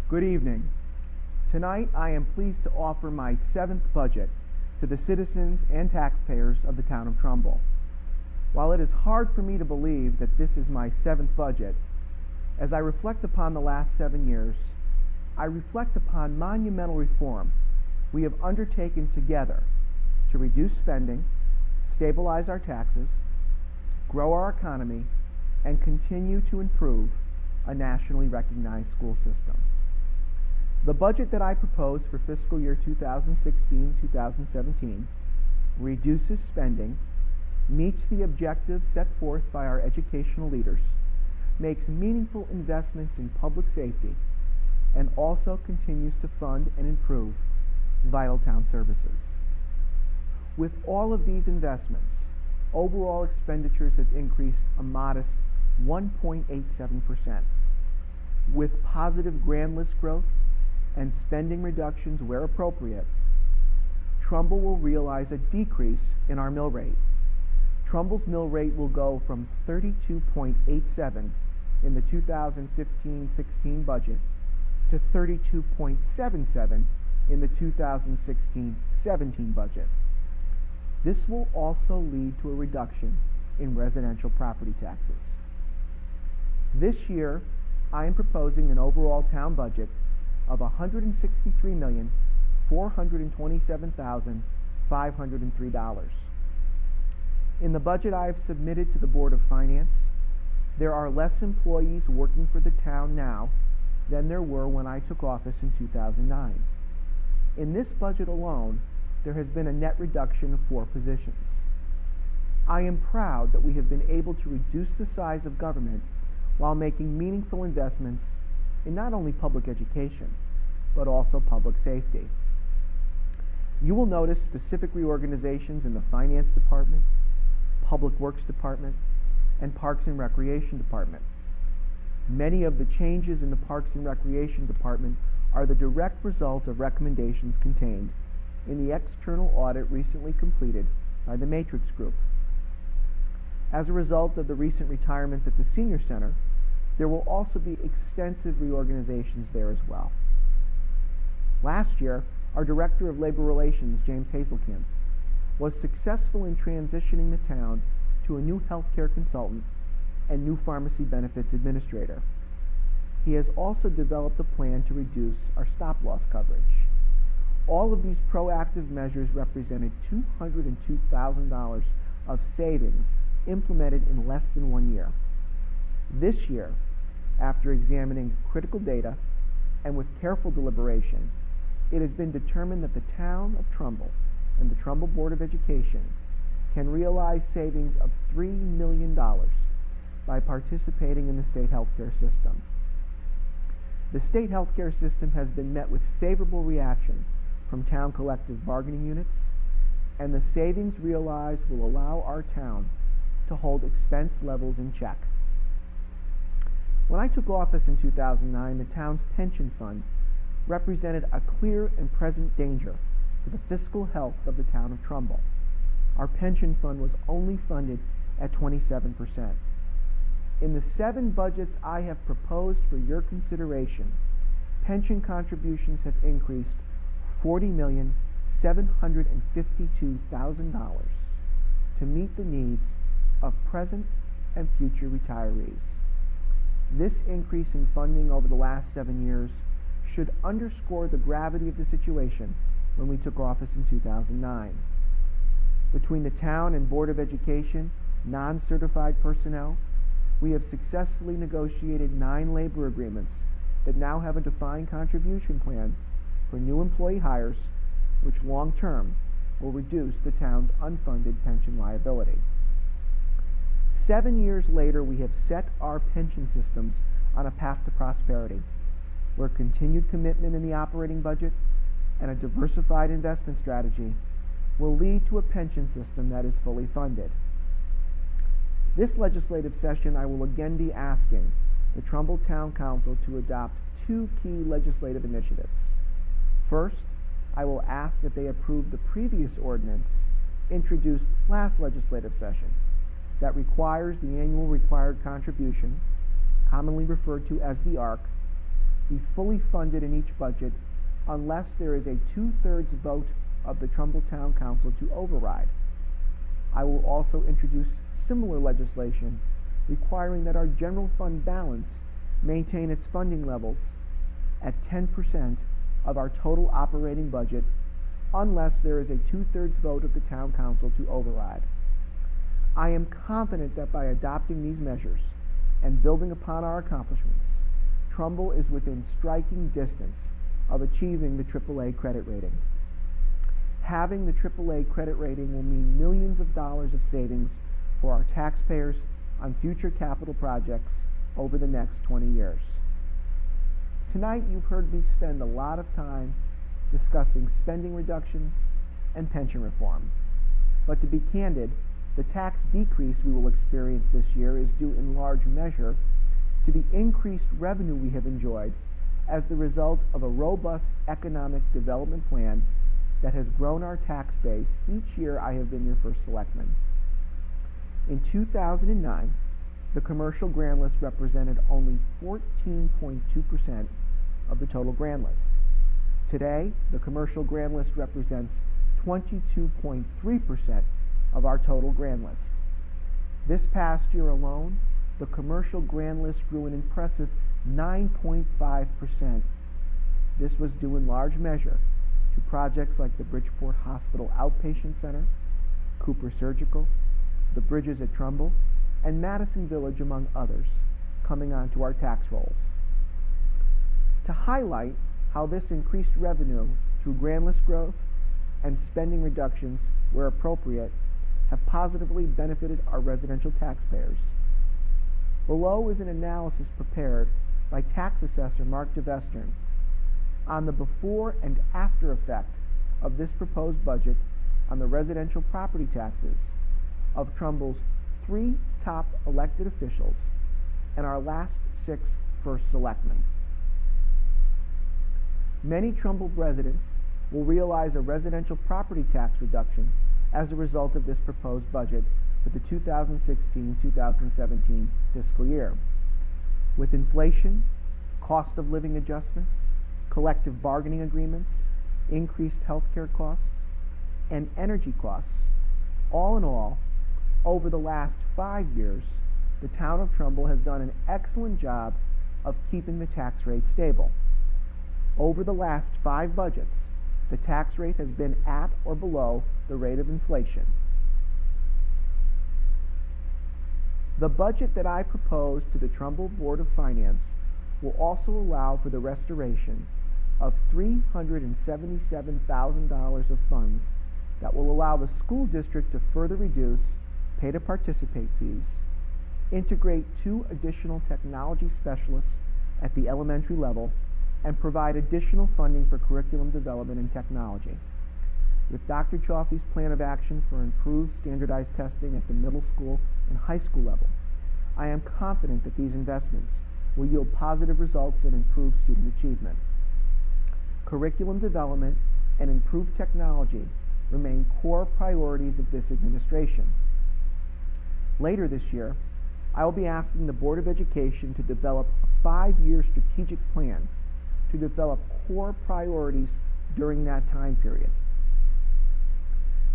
Good evening. Tonight I am pleased to offer my 7th budget to the citizens and taxpayers of the town of Trumbull. While it is hard for me to believe that this is my 7th budget, as I reflect upon the last 7 years, I reflect upon monumental reform we have undertaken together to reduce spending, stabilize our taxes, grow our economy, and continue to improve a nationally recognized school system. The budget that I propose for fiscal year 2016-2017 reduces spending, meets the objectives set forth by our educational leaders, makes meaningful investments in public safety, and also continues to fund and improve vital town services. With all of these investments, overall expenditures have increased a modest 1.87%. With positive grand list growth and spending reductions where appropriate, Trumbull will realize a decrease in our mill rate. Trumbull's mill rate will go from 32.87 in the 2015-16 budget to 32.77 in the 2016-17 budget. This will also lead to a reduction in residential property taxes. This year, I am proposing an overall town budget of $163,427,503. In the budget I have submitted to the Board of Finance, there are less employees working for the town now than there were when I took office in 2009. In this budget alone, there has been a net reduction of 4 positions. I am proud that we have been able to reduce the size of government while making meaningful investments in not only public education, but also public safety. You will notice specific reorganizations in the Finance Department, Public Works Department, and Parks and Recreation Department. Many of the changes in the Parks and Recreation Department are the direct result of recommendations contained in the external audit recently completed by the Matrix Group. As a result of the recent retirements at the Senior Center, there will also be extensive reorganizations there as well. Last year, our Director of Labor Relations, James Hazelkamp, was successful in transitioning the town to a new healthcare consultant and new pharmacy benefits administrator. He has also developed a plan to reduce our stop-loss coverage. All of these proactive measures represented $202,000 of savings implemented in less than 1 year. This year, after examining critical data and with careful deliberation, it has been determined that the town of Trumbull and the Trumbull Board of Education can realize savings of $3 million by participating in the state healthcare system. The state healthcare system has been met with favorable reaction from town collective bargaining units, and the savings realized will allow our town to hold expense levels in check. When I took office in 2009, the town's pension fund represented a clear and present danger to the fiscal health of the town of Trumbull. Our pension fund was only funded at 27%. In the 7 budgets I have proposed for your consideration, pension contributions have increased $40,752,000 to meet the needs of present and future retirees. This increase in funding over the last 7 years should underscore the gravity of the situation when we took office in 2009. Between the town and Board of Education non-certified personnel, we have successfully negotiated 9 labor agreements that now have a defined contribution plan for new employee hires, which long-term will reduce the town's unfunded pension liability. 7 years later, we have set our pension systems on a path to prosperity, where continued commitment in the operating budget and a diversified investment strategy will lead to a pension system that is fully funded. This legislative session, I will again be asking the Trumbull Town Council to adopt 2 key legislative initiatives. First, I will ask that they approve the previous ordinance introduced last legislative session that requires the annual required contribution, commonly referred to as the ARC, be fully funded in each budget unless there is a 2/3 vote of the Trumbull Town Council to override. I will also introduce similar legislation requiring that our general fund balance maintain its funding levels at 10% of our total operating budget unless there is a 2/3 vote of the Town Council to override. I am confident that by adopting these measures and building upon our accomplishments, Trumbull is within striking distance of achieving the AAA credit rating. Having the AAA credit rating will mean millions of dollars of savings for our taxpayers on future capital projects over the next 20 years. Tonight you've heard me spend a lot of time discussing spending reductions and pension reform. But to be candid, the tax decrease we will experience this year is due in large measure to the increased revenue we have enjoyed as the result of a robust economic development plan that has grown our tax base each year I have been your first selectman. In 2009, the commercial grand list represented only 14.2% of the total grand list. Today, the commercial grand list represents 22.3% of our total grand list. This past year alone, the commercial grand list grew an impressive 9.5%. This was due in large measure to projects like the Bridgeport Hospital Outpatient Center, Cooper Surgical, the bridges at Trumbull, and Madison Village, among others, coming onto our tax rolls. To highlight how this increased revenue through grand list growth and spending reductions, where appropriate, have positively benefited our residential taxpayers, below is an analysis prepared by tax assessor Mark DeVestern on the before and after effect of this proposed budget on the residential property taxes of Trumbull's 3 top elected officials and our last 6 first selectmen. Many Trumbull residents will realize a residential property tax reduction as a result of this proposed budget for the 2016-2017 fiscal year. With inflation, cost of living adjustments, collective bargaining agreements, increased health care costs, and energy costs, all in all, over the last 5 years, the town of Trumbull has done an excellent job of keeping the tax rate stable. Over the last 5 budgets, the tax rate has been at or below the rate of inflation. The budget that I propose to the Trumbull Board of Finance will also allow for the restoration of $377,000 of funds that will allow the school district to further reduce pay-to-participate fees, integrate 2 additional technology specialists at the elementary level, and provide additional funding for curriculum development and technology. With Dr. Chaffee's plan of action for improved standardized testing at the middle school and high school level, I am confident that these investments will yield positive results and improve student achievement. Curriculum development and improved technology remain core priorities of this administration. Later this year, I will be asking the Board of Education to develop a 5-year strategic plan to develop core priorities during that time period.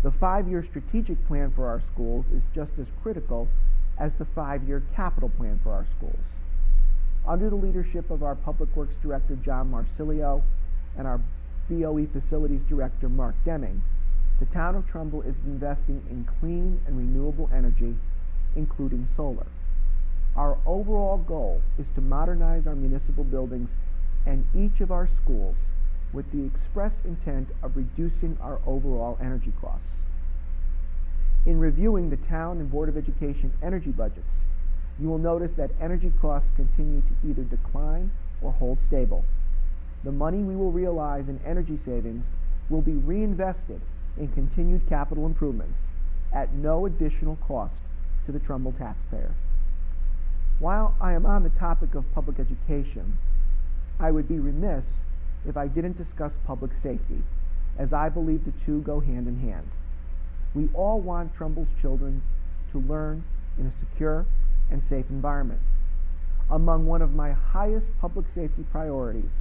The 5-year strategic plan for our schools is just as critical as the 5-year capital plan for our schools. Under the leadership of our Public Works Director John Marsilio and our BOE Facilities Director Mark Deming, the town of Trumbull is investing in clean and renewable energy, including solar. Our overall goal is to modernize our municipal buildings and each of our schools with the express intent of reducing our overall energy costs. In reviewing the town and Board of Education energy budgets, you will notice that energy costs continue to either decline or hold stable. The money we will realize in energy savings will be reinvested in continued capital improvements at no additional cost to the Trumbull taxpayer. While I am on the topic of public education, I would be remiss if I didn't discuss public safety, as I believe the two go hand in hand. We all want Trumbull's children to learn in a secure and safe environment. among one of my highest public safety priorities,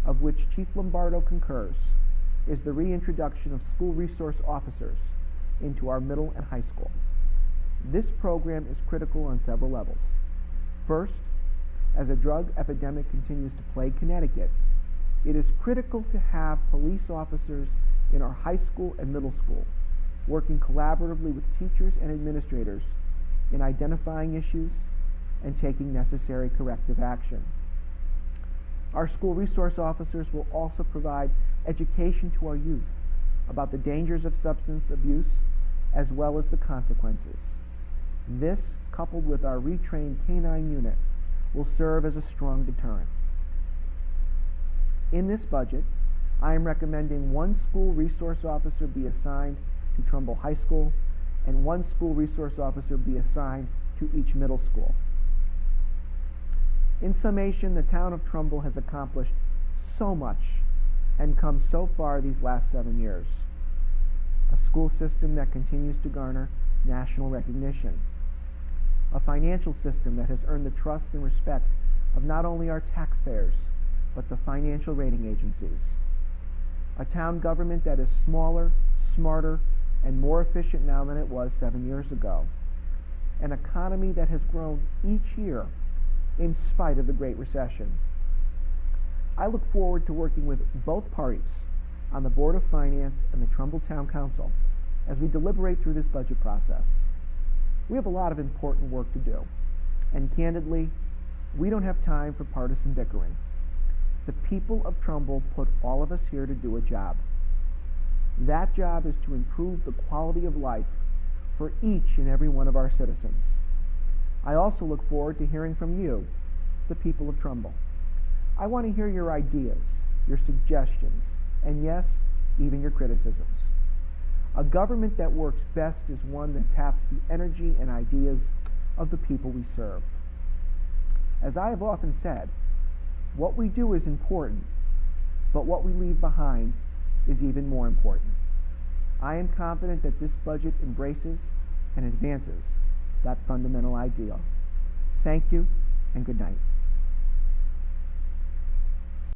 of which Chief Lombardo concurs, is the reintroduction of school resource officers into our middle and high school. This program is critical on several levels. First, as a drug epidemic continues to plague Connecticut, it is critical to have police officers in our high school and middle school working collaboratively with teachers and administrators in identifying issues and taking necessary corrective action. Our school resource officers will also provide education to our youth about the dangers of substance abuse as well as the consequences. This, coupled with our retrained K-9 unit, will serve as a strong deterrent. In this budget, I am recommending one school resource officer be assigned to Trumbull High School and one school resource officer be assigned to each middle school. In summation, the town of Trumbull has accomplished so much and come so far these last 7 years. A school system that continues to garner national recognition. A financial system that has earned the trust and respect of not only our taxpayers, but the financial rating agencies. A town government that is smaller, smarter, and more efficient now than it was 7 years ago. An economy that has grown each year in spite of the Great Recession. I look forward to working with both parties on the Board of Finance and the Trumbull Town Council as we deliberate through this budget process. We have a lot of important work to do, and candidly, we don't have time for partisan bickering. The people of Trumbull put all of us here to do a job. That job is to improve the quality of life for each and every one of our citizens. I also look forward to hearing from you, the people of Trumbull. I want to hear your ideas, your suggestions, and yes, even your criticisms. A government that works best is one that taps the energy and ideas of the people we serve. As I have often said, what we do is important, but what we leave behind is even more important. I am confident that this budget embraces and advances that fundamental ideal. Thank you, and good night.